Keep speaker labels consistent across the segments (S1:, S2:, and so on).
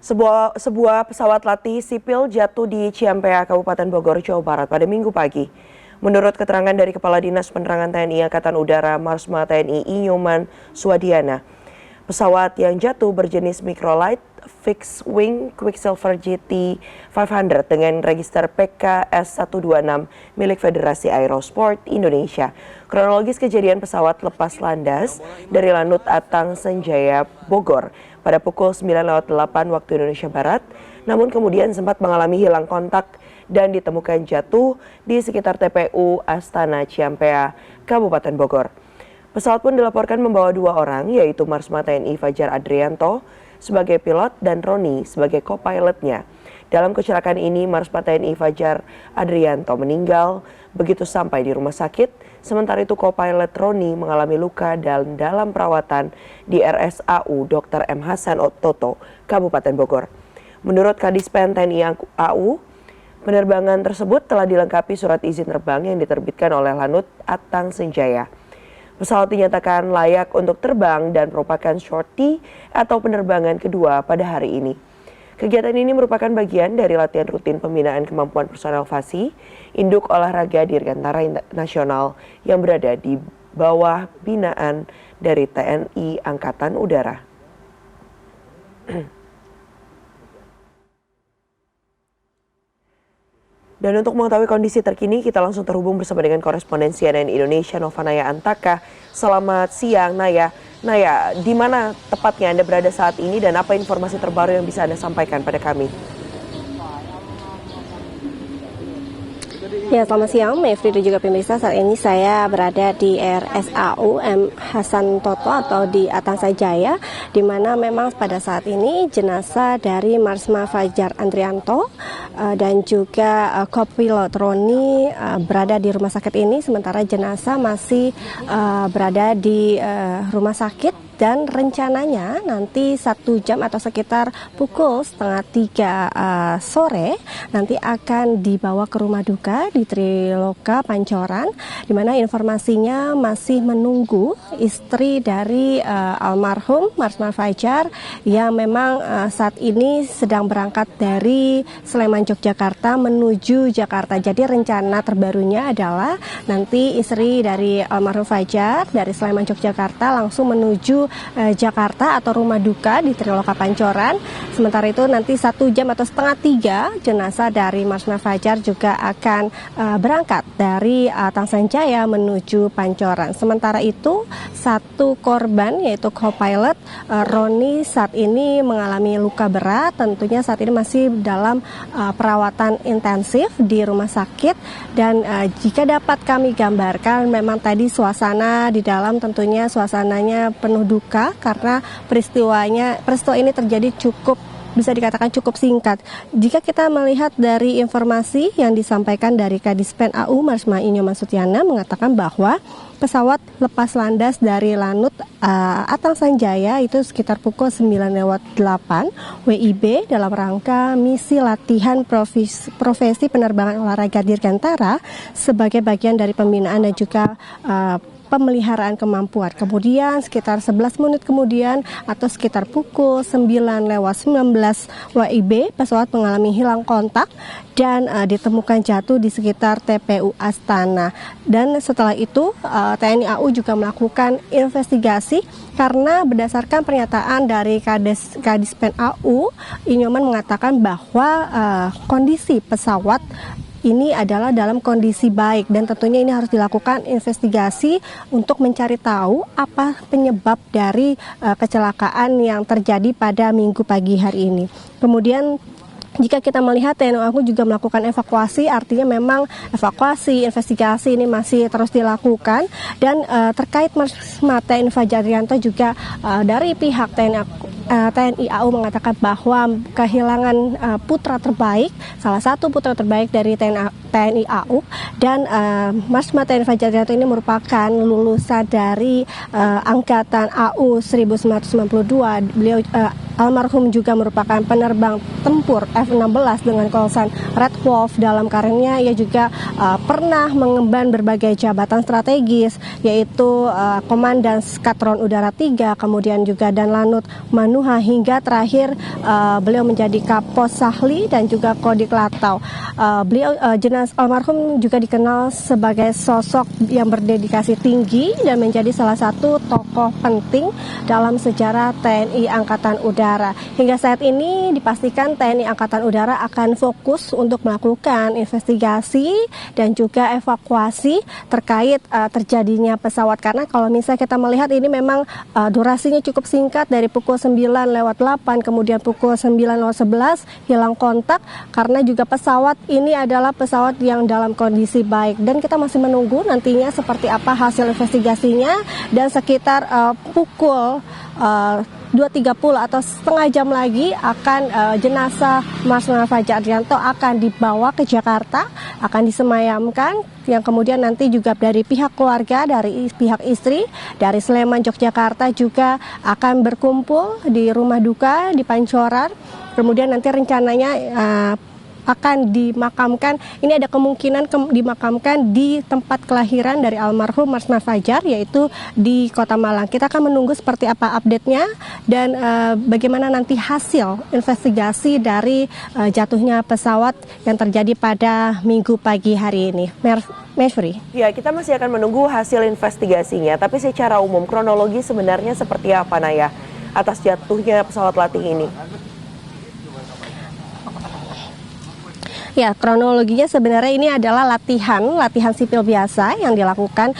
S1: Sebuah pesawat latih sipil jatuh di Ciampea, Kabupaten Bogor, Jawa Barat pada Minggu pagi. Menurut keterangan dari Kepala Dinas Penerangan TNI Angkatan Udara Marsma TNI Inyoman Suwadiana, pesawat yang jatuh berjenis microlight fixed wing Quicksilver GT 500 dengan register PKS126 milik Federasi Aerosport Indonesia. Kronologis kejadian pesawat lepas landas dari Lanut Atang Senjaya, Bogor pada pukul 9.08 waktu Indonesia Barat, namun kemudian sempat mengalami hilang kontak dan ditemukan jatuh di sekitar TPU Astana Ciampea, Kabupaten Bogor. Pesawat pun dilaporkan membawa 2 orang, yaitu Marsma TNI Fajar Adrianto sebagai pilot dan Roni sebagai co-pilotnya. Dalam kecelakaan ini, Marsma TNI Fajar Adrianto meninggal begitu sampai di rumah sakit, sementara itu co-pilot Roni mengalami luka dan dalam perawatan di RSAU Dr. M. Hasan Toto, Kabupaten Bogor. Menurut Kadispen TNI AU, penerbangan tersebut telah dilengkapi surat izin terbang yang diterbitkan oleh Lanut Atang Senjaya. Pesawat dinyatakan layak untuk terbang dan merupakan sortie atau penerbangan kedua pada hari ini. Kegiatan ini merupakan bagian dari latihan rutin pembinaan kemampuan personel FASI, Induk Olahraga Dirgantara Nasional yang berada di bawah binaan dari TNI Angkatan Udara. Dan untuk mengetahui kondisi terkini, kita langsung terhubung bersama dengan koresponden CNN Indonesia Novanaya Antaka. Selamat siang, Naya. Naya, di mana tepatnya Anda berada saat ini dan apa informasi terbaru yang bisa Anda sampaikan pada kami?
S2: Ya, selamat siang, Mevri dan juga pemirsa. Saat ini saya berada di RSAU M. Hasan Toto atau di Atang Senjaya, di mana memang pada saat ini jenazah dari Marsma Fajar Adrianto dan juga co-pilot Roni berada di rumah sakit ini, sementara jenazah masih berada di rumah sakit. Dan rencananya nanti 1 jam atau sekitar pukul 2:30 sore nanti akan dibawa ke rumah duka di Triloka Pancoran, di mana informasinya masih menunggu istri dari almarhum Marsma Fajar yang memang saat ini sedang berangkat dari Sleman, Yogyakarta menuju Jakarta. Jadi rencana terbarunya adalah nanti istri dari almarhum Fajar dari Sleman, Yogyakarta langsung menuju Jakarta atau rumah duka di Triloka Pancoran. Sementara itu nanti 1 jam atau 2:30 jenazah dari Marsma Fajar juga akan berangkat dari Atang Senjaya menuju Pancoran. Sementara itu 1 korban yaitu co-pilot Roni saat ini mengalami luka berat, tentunya saat ini masih dalam perawatan intensif di rumah sakit. Dan jika dapat kami gambarkan, memang tadi suasana di dalam tentunya suasananya penuh duka karena peristiwa ini terjadi bisa dikatakan cukup singkat. Jika kita melihat dari informasi yang disampaikan dari Kadispen AU Marsma Inyoman Suwadiana mengatakan bahwa pesawat lepas landas dari Lanut Atang Senjaya itu sekitar pukul 9:08 WIB dalam rangka misi latihan profesi penerbangan olahraga dirgantara sebagai bagian dari pembinaan dan juga pemeliharaan kemampuan. Kemudian sekitar 11 menit kemudian atau sekitar pukul 9:19 WIB pesawat mengalami hilang kontak dan ditemukan jatuh di sekitar TPU Astana. Dan setelah itu TNI AU juga melakukan investigasi karena berdasarkan pernyataan dari Kadispen AU, Inyoman mengatakan bahwa kondisi pesawat ini adalah dalam kondisi baik dan tentunya ini harus dilakukan investigasi untuk mencari tahu apa penyebab dari kecelakaan yang terjadi pada Minggu pagi hari ini. Kemudian jika kita melihat TNI AU juga melakukan evakuasi, artinya memang evakuasi, investigasi ini masih terus dilakukan. Dan terkait Marsma TNI Fajar Adrianto juga dari pihak TNI AU mengatakan bahwa kehilangan putra terbaik, salah satu putra terbaik dari TNI TNI AU, dan Marsma TNI Fajar Adrianto ini merupakan lulusan dari Angkatan AU 1992. Beliau almarhum juga merupakan penerbang tempur F-16 dengan call-sign Red Wolf. Dalam karirnya ia juga pernah mengemban berbagai jabatan strategis, yaitu Komandan Skadron Udara 3, kemudian juga Dan Lanut Manuha, hingga terakhir beliau menjadi Kapos Sahli dan juga Kodik Latau. Beliau jenazah almarhum juga dikenal sebagai sosok yang berdedikasi tinggi dan menjadi salah satu tokoh penting dalam sejarah TNI Angkatan Udara. Hingga saat ini dipastikan TNI Angkatan Udara akan fokus untuk melakukan investigasi dan juga evakuasi terkait terjadinya pesawat, karena kalau misalnya kita melihat ini memang durasinya cukup singkat, dari pukul 9:08 kemudian pukul 9:11 hilang kontak, karena juga pesawat ini adalah pesawat yang dalam kondisi baik, dan kita masih menunggu nantinya seperti apa hasil investigasinya. Dan sekitar pukul 2.30 atau setengah jam lagi akan jenazah Marsma Fajar Adrianto akan dibawa ke Jakarta, akan disemayamkan, yang kemudian nanti juga dari pihak keluarga, dari pihak istri dari Sleman, Yogyakarta juga akan berkumpul di rumah duka di Pancoran. Kemudian nanti rencananya akan dimakamkan, ini ada kemungkinan dimakamkan di tempat kelahiran dari almarhum Marsma Fajar, yaitu di Kota Malang. Kita akan menunggu seperti apa update-nya dan bagaimana nanti hasil investigasi dari jatuhnya pesawat yang terjadi pada Minggu pagi hari ini. Mevri.
S1: Ya, kita masih akan menunggu hasil investigasinya, tapi secara umum kronologi sebenarnya seperti apa, Naya, atas jatuhnya pesawat latih ini?
S2: Ya, kronologinya sebenarnya ini adalah latihan sipil biasa yang dilakukan,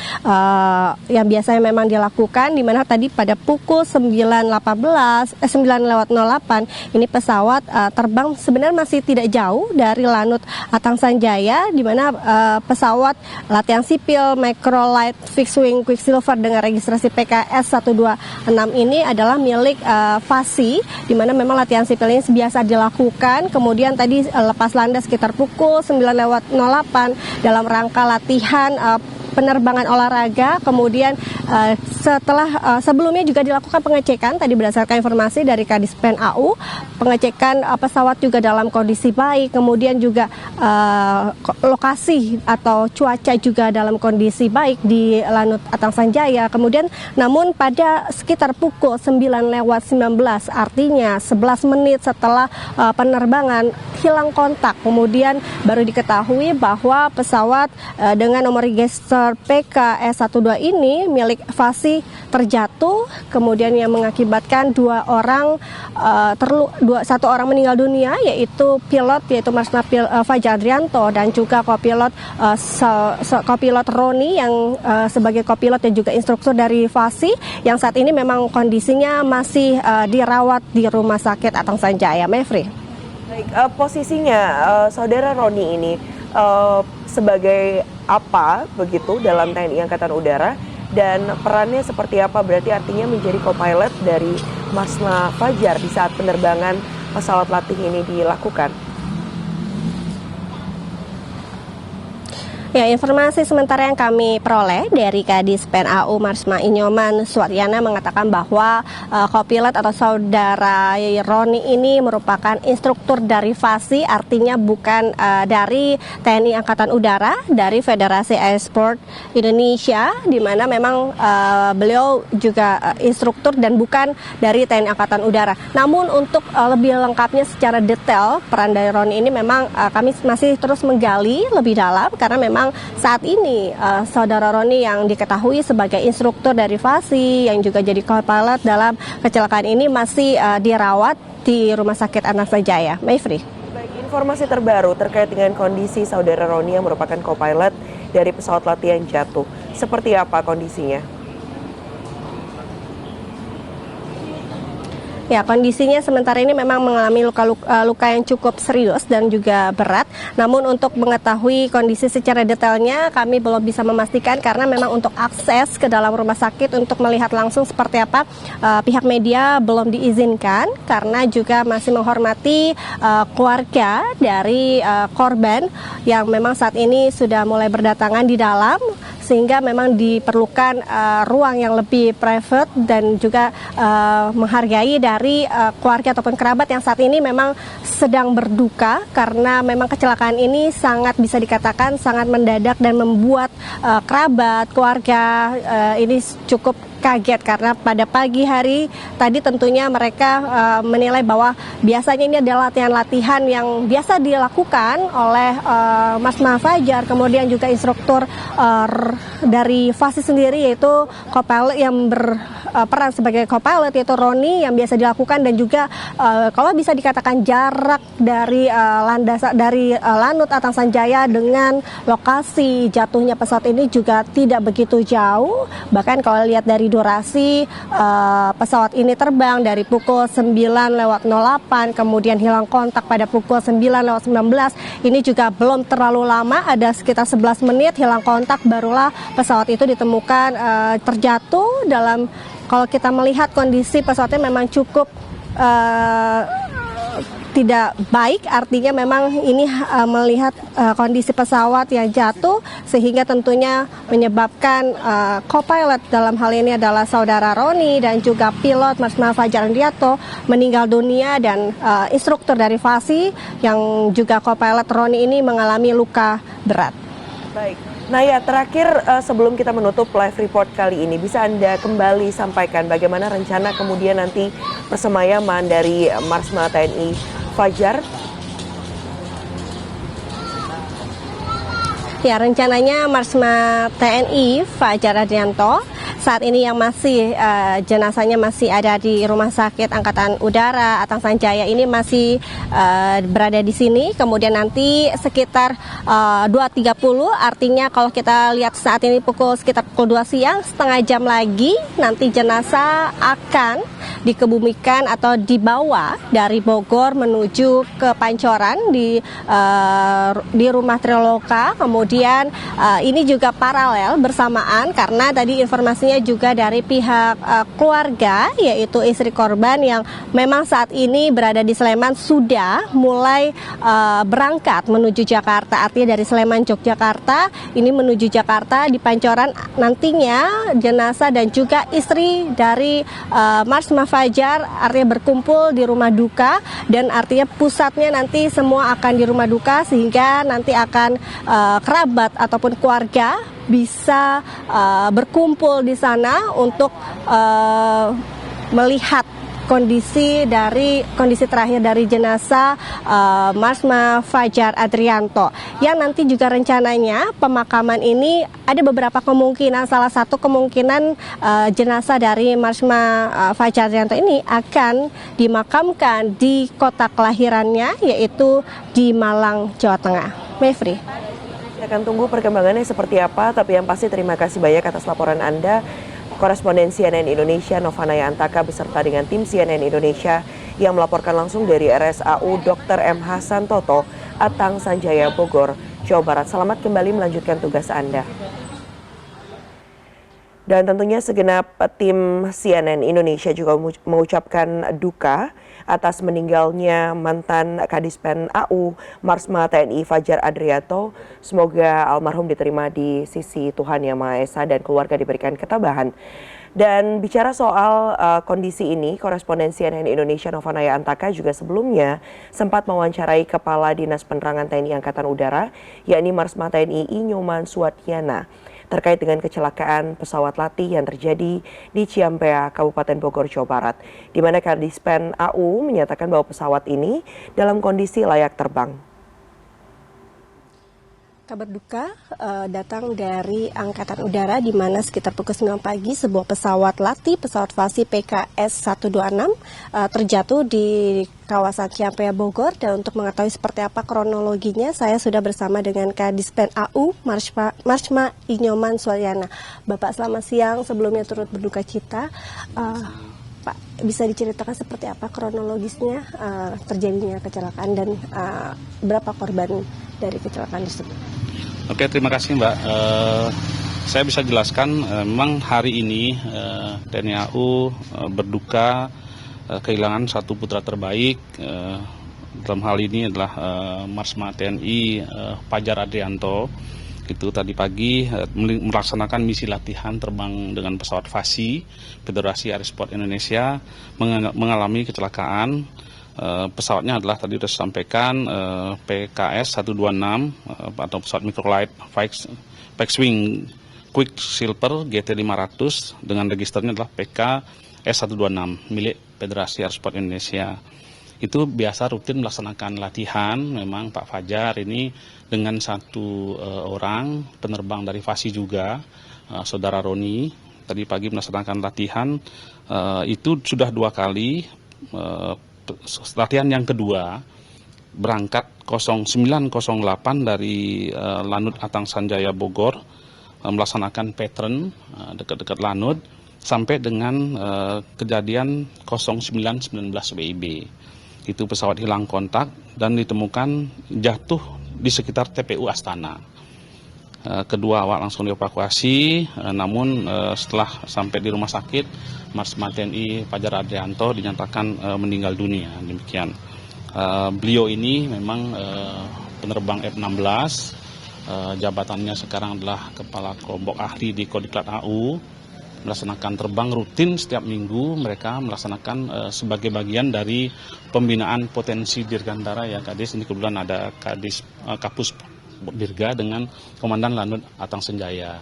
S2: yang biasanya memang dilakukan, di mana tadi pada pukul 9:08 ini pesawat terbang sebenarnya masih tidak jauh dari Lanut Atang Sanjaya, di mana pesawat latihan sipil Microlight Fixed Wing Quicksilver dengan registrasi PKS 126 ini adalah milik FASI, di mana memang latihan sipil ini biasa dilakukan. Kemudian tadi lepas landas sekitar pukul 9:08 dalam rangka latihan penerbangan olahraga. Kemudian sebelumnya juga dilakukan pengecekan, tadi berdasarkan informasi dari Kadispen AU, pengecekan pesawat juga dalam kondisi baik, kemudian juga lokasi atau cuaca juga dalam kondisi baik di Lanut Atang Sanjaya. Kemudian namun pada sekitar pukul 9:19, artinya 11 menit setelah penerbangan, hilang kontak. Kemudian baru diketahui bahwa pesawat dengan nomor register PKS12 ini milik FASI terjatuh, kemudian yang mengakibatkan satu orang meninggal dunia, yaitu Marsma Fajar Adrianto, dan juga kopilot Roni yang sebagai kopilot dan juga instruktur dari FASI, yang saat ini memang kondisinya masih dirawat di Rumah Sakit Atang Sanjaya. Mevri.
S1: Baik, posisinya saudara Roni ini sebagai apa begitu dalam TNI Angkatan Udara, dan perannya seperti apa, berarti artinya menjadi co-pilot dari Marsma Fajar di saat penerbangan pesawat latih ini dilakukan?
S2: Ya, informasi sementara yang kami peroleh dari Kadispen AU Marsma Inyoman Suwaryana mengatakan bahwa kopilot atau saudara Roni ini merupakan instruktur dari FASI, artinya bukan dari TNI Angkatan Udara, dari Federasi Airsport Indonesia, di mana memang beliau juga instruktur dan bukan dari TNI Angkatan Udara. Namun untuk lebih lengkapnya secara detail peran dari Roni ini memang kami masih terus menggali lebih dalam, karena memang saat ini saudara Roni yang diketahui sebagai instruktur dari FASI yang juga jadi co-pilot dalam kecelakaan ini masih dirawat di Rumah Sakit Atang Sanjaya. Mevri.
S1: Baik, informasi terbaru terkait dengan kondisi saudara Roni yang merupakan co-pilot dari pesawat latih yang jatuh. Seperti apa kondisinya?
S2: Ya, kondisinya sementara ini memang mengalami luka yang cukup serius dan juga berat. Namun untuk mengetahui kondisi secara detailnya kami belum bisa memastikan karena memang untuk akses ke dalam rumah sakit untuk melihat langsung seperti apa pihak media belum diizinkan karena juga masih menghormati keluarga dari korban yang memang saat ini sudah mulai berdatangan di dalam, sehingga memang diperlukan ruang yang lebih private dan juga menghargai dari keluarga ataupun kerabat yang saat ini memang sedang berduka karena memang kecelakaan ini sangat bisa dikatakan sangat mendadak dan membuat kerabat, keluarga ini cukup kaget karena pada pagi hari tadi tentunya mereka menilai bahwa biasanya ini adalah latihan-latihan yang biasa dilakukan oleh Marsma Fajar, kemudian juga instruktur dari FASI sendiri yaitu co-pilot yang berperan sebagai co-pilot yaitu Roni yang biasa dilakukan, dan juga kalau bisa dikatakan jarak dari Lanut Atang Sanjaya dengan lokasi jatuhnya pesawat ini juga tidak begitu jauh. Bahkan kalau lihat dari durasi pesawat ini terbang dari pukul 9:08 kemudian hilang kontak pada pukul 9:19, ini juga belum terlalu lama, ada sekitar 11 menit hilang kontak barulah pesawat itu ditemukan terjatuh dalam, kalau kita melihat kondisi pesawatnya memang cukup tidak baik, artinya memang ini melihat kondisi pesawat yang jatuh sehingga tentunya menyebabkan co-pilot dalam hal ini adalah saudara Roni dan juga pilot Marsma Fajar Andrianto meninggal dunia, dan instruktur dari FASI yang juga co-pilot Roni ini mengalami luka berat.
S1: Baik. Nah ya, terakhir sebelum kita menutup live report kali ini, bisa Anda kembali sampaikan bagaimana rencana kemudian nanti persemayaman dari Marsma TNI Fajar?
S2: Ya, rencananya Marsma TNI Fajar Adrianto saat ini yang masih jenazahnya masih ada di Rumah Sakit Angkatan Udara Atang Sanjaya ini masih berada di sini. Kemudian nanti sekitar 2.30, artinya kalau kita lihat saat ini sekitar pukul 2 siang, setengah jam lagi nanti jenazah akan dikebumikan atau dibawa dari Bogor menuju ke Pancoran di rumah Triloka. Kemudian ini juga paralel bersamaan karena tadi informasinya juga dari pihak keluarga yaitu istri korban yang memang saat ini berada di Sleman sudah mulai berangkat menuju Jakarta, artinya dari Sleman Yogyakarta ini menuju Jakarta. Di Pancoran nantinya jenazah dan juga istri dari Marsma Fajar artinya berkumpul di rumah duka, dan artinya pusatnya nanti semua akan di rumah duka sehingga nanti akan kerabat ataupun keluarga bisa berkumpul di sana untuk melihat kondisi terakhir dari jenazah Marsma Fajar Adrianto, yang nanti juga rencananya pemakaman ini ada beberapa kemungkinan. Salah satu kemungkinan jenazah dari Marsma Fajar Adrianto ini akan dimakamkan di kota kelahirannya yaitu di Malang, Jawa Tengah. Mevri.
S1: Saya akan tunggu perkembangannya seperti apa, tapi yang pasti terima kasih banyak atas laporan Anda. Koresponden CNN Indonesia Novanaya Antaka beserta dengan tim CNN Indonesia yang melaporkan langsung dari RSAU Dr. M. Hasan Toto, Atang Sanjaya, Bogor, Jawa Barat. Selamat kembali melanjutkan tugas Anda. Dan tentunya segenap tim CNN Indonesia juga mengucapkan duka atas meninggalnya mantan Kadispen AU Marsma TNI Fajar Adrianto. Semoga almarhum diterima di sisi Tuhan Yang Maha Esa dan keluarga diberikan ketabahan. Dan bicara soal kondisi ini, koresponden CNN Indonesia Novanaya Antaka juga sebelumnya sempat mewawancarai Kepala Dinas Penerangan TNI Angkatan Udara, yakni Marsma TNI I Nyoman Suwadyana, terkait dengan kecelakaan pesawat latih yang terjadi di Ciampea, Kabupaten Bogor, Jawa Barat, di mana Kadispen AU menyatakan bahwa pesawat ini dalam kondisi layak terbang.
S2: Kabar duka datang dari Angkatan Udara di mana sekitar pukul 9 pagi sebuah pesawat latih, pesawat FASI PKS-126 terjatuh di kawasan Ciampea, Bogor. Dan untuk mengetahui seperti apa kronologinya, saya sudah bersama dengan Kadispen AU Marsma I Nyoman Suwadyana. Bapak, selamat siang. Sebelumnya turut berduka cita. Pak, bisa diceritakan seperti apa kronologisnya terjadinya kecelakaan dan berapa korban dari kecelakaan tersebut?
S3: Oke, terima kasih Mbak. Saya bisa jelaskan, memang hari ini TNI AU berduka kehilangan satu putra terbaik. Dalam hal ini adalah Marsma TNI Fajar Adrianto. Itu tadi pagi melaksanakan misi latihan terbang dengan pesawat FASI, Federasi Aerosport Indonesia, mengalami kecelakaan. Pesawatnya adalah tadi sudah disampaikan PKS 126 atau pesawat microlight Fixed-wing Quicksilver GT 500 dengan registernya adalah PKS 126 milik Federasi Aerosport Indonesia. Itu biasa rutin melaksanakan latihan. Memang Pak Fajar ini dengan satu orang penerbang dari FASI juga, Saudara Roni, tadi pagi melaksanakan latihan. Itu sudah 2 kali. Latihan yang kedua berangkat 0908 dari Lanut Atang Sanjaya Bogor, melaksanakan pattern dekat-dekat Lanut sampai dengan kejadian 0919 WIB. Itu pesawat hilang kontak dan ditemukan jatuh di sekitar TPU Astana. Kedua awak langsung dievakuasi, namun setelah sampai di rumah sakit, Marsma TNI Fajar Adrianto dinyatakan meninggal dunia. Demikian. Beliau ini memang penerbang F-16, jabatannya sekarang adalah Kepala Kelompok Ahli di Kodiklat AU, melaksanakan terbang rutin setiap minggu. Mereka melaksanakan sebagai bagian dari pembinaan potensi Dirgantara ya Kadis. Ini kebetulan ada Kadis Kapus Dirga dengan Komandan Lanut Atang Sanjaya.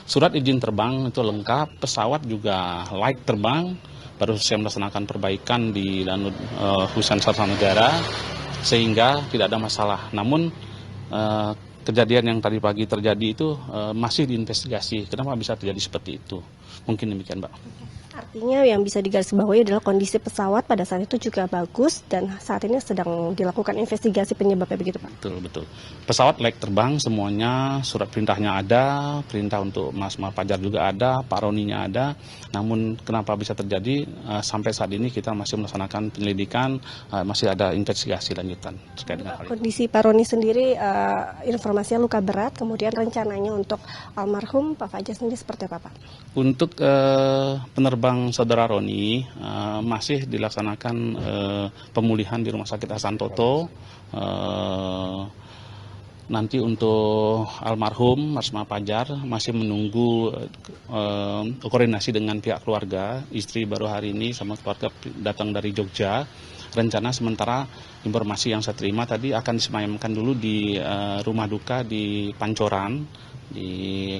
S3: Surat izin terbang itu lengkap, pesawat juga layak terbang. Baru saya melaksanakan perbaikan di Lanut Husein Sartanegara sehingga tidak ada masalah. Namun kejadian yang tadi pagi terjadi itu masih diinvestigasi. Kenapa bisa terjadi seperti itu? Mungkin demikian, Mbak.
S2: Artinya yang bisa digarisbawahi adalah kondisi pesawat pada saat itu juga bagus dan saat ini sedang dilakukan investigasi penyebabnya, begitu Pak?
S3: Betul. Pesawat layak terbang semuanya, surat perintahnya ada, perintah untuk Marsma Fajar juga ada, Pak Roninya ada. Namun kenapa bisa terjadi, sampai saat ini kita masih melaksanakan penyelidikan, masih ada investigasi lanjutan terkait dengan hal itu.
S2: Kondisi Pak Roni sendiri informasinya luka berat, kemudian rencananya untuk almarhum Pak Fajar sendiri seperti apa Pak?
S3: Untuk penerbang Saudara Roni masih dilaksanakan pemulihan di Rumah Sakit Hasan Toto. Nanti untuk almarhum Marsma Fajar masih menunggu koordinasi dengan pihak keluarga. Istri baru hari ini sama keluarga datang dari Jogja. Rencana sementara informasi yang saya terima tadi akan disemayamkan dulu di rumah duka di Pancoran, di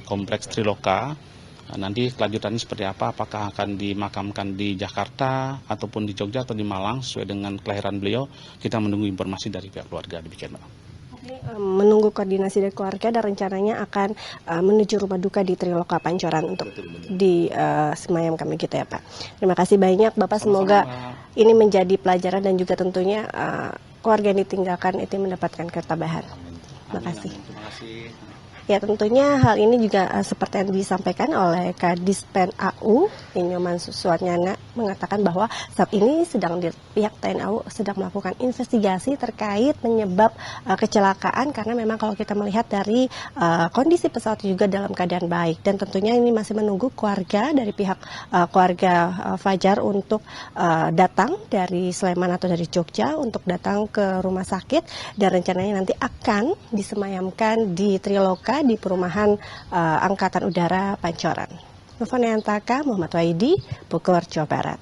S3: Kompleks Triloka. Nanti kelanjutannya seperti apa, apakah akan dimakamkan di Jakarta ataupun di Jogja atau di Malang sesuai dengan kelahiran beliau, kita menunggu informasi dari pihak keluarga. Demikian, Mbak.
S2: Menunggu koordinasi dari keluarga dan rencananya akan menuju rumah duka di Triloka Pancoran untuk disemayamkan begitu ya Pak. Terima kasih banyak Bapak, semoga ini menjadi pelajaran dan juga tentunya keluarga yang ditinggalkan itu mendapatkan ketabahan. Terima kasih. Ya, tentunya hal ini juga seperti yang disampaikan oleh Kadis Pen AU, Inyoman Suwatnyana, mengatakan bahwa saat ini sedang pihak TNI AU sedang melakukan investigasi terkait penyebab kecelakaan, karena memang kalau kita melihat dari kondisi pesawat juga dalam keadaan baik, dan tentunya ini masih menunggu keluarga dari pihak keluarga Fajar untuk datang dari Sleman atau dari Jogja untuk datang ke rumah sakit, dan rencananya nanti akan disemayamkan di Triloka di perumahan Angkatan Udara Pancoran. Nova Neantaka, Muhammad Waidi, Bogor, Jawa Barat.